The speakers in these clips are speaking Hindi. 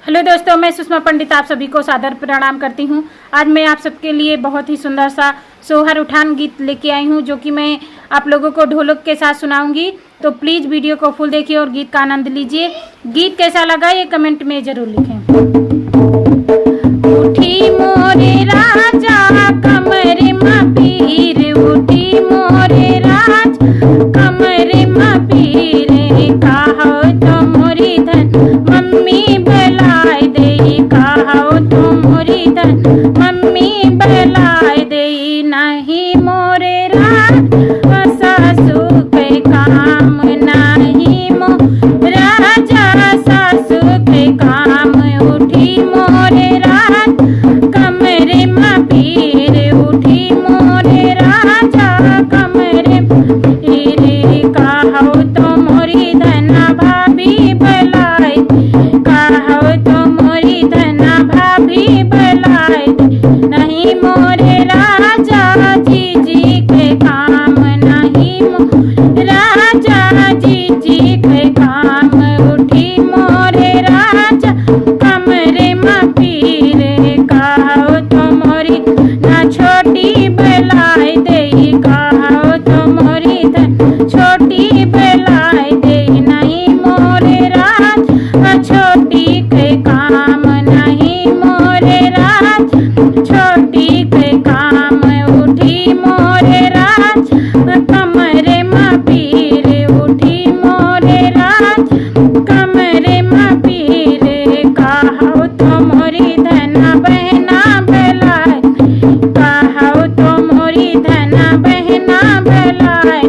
हेलो दोस्तों, मैं सुषमा पंडित आप सभी को सादर प्रणाम करती हूं। आज मैं आप सबके लिए बहुत ही सुंदर सा सोहर उठान गीत लेके आई हूं, जो कि मैं आप लोगों को ढोलक के साथ सुनाऊंगी। तो प्लीज़ वीडियो को फुल देखिए और गीत का आनंद लीजिए। गीत कैसा लगा ये कमेंट में ज़रूर लिखें। उठी मोरे राजा कमरे में पीर, उठी मोरे राज कमरे में पीर, कहो तो मोरी धन मम्मी बलाय दे, कहो तो मोरी धन मम्मी बलाय दे। नहीं मोरे राज सासू के काम, नहीं मोरे राजा सासू के काम। उठी मोरे राज कमरे में पीर, उठी मोरे राजा कमरे पीर, कहो तो मोरी धना भाभी बलाय, कहो तो मोरी धना भाभी बलाय। नहीं मोरे राजा जी जी के काम, नहीं मोरे राजा जी जी के काम। उठी मोरे राजा कमरे में पीर, कहो तो मोरी ना छोटी बलाय दे, कहो तो मोरी धन छोटी बलाय दे। नहीं मोरे राज छोटी के काम, नहीं मोरे राज छोटी के काम। उठी मोरे राज कमरे में पीर, उठी मोरे राज कमरे में पीर, कहो तो मोरी धना बहना बलाय, कहो तो मोरी धना बहना बलाय।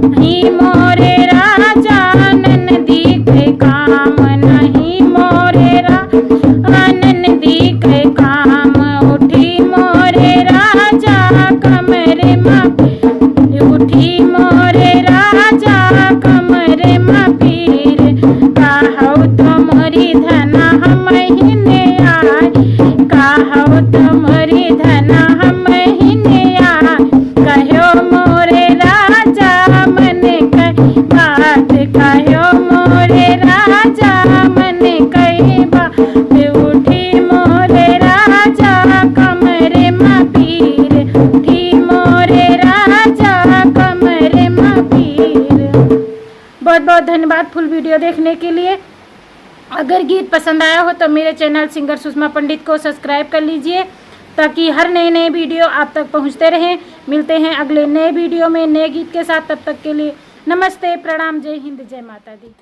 नहीं मोरे राजा ननदी के काम, नहीं मोरे राजा ननदी के काम। उठी मोरे राजा कमरे में, उठी मोरे राजा कमरे में पीर, कहो तो मोरी धना हम हिने आय, कहो तो मोरी धना हम हिने आय। कहो मोरे राजा मन कही बात, कहो मोरे राजा मन कही बात। उठी मोरे राजा कमरे में पीर, उठी मोरे राजा कमरे में पीर। बहुत बहुत धन्यवाद फुल वीडियो देखने के लिए। अगर गीत पसंद आया हो तो मेरे चैनल सिंगर सुषमा पंडित को सब्सक्राइब कर लीजिए, ताकि हर नए वीडियो आप तक पहुंचते रहें। मिलते हैं अगले नए वीडियो में नए गीत के साथ। तब तक के लिए नमस्ते, प्रणाम, जय हिंद, जय माता दी।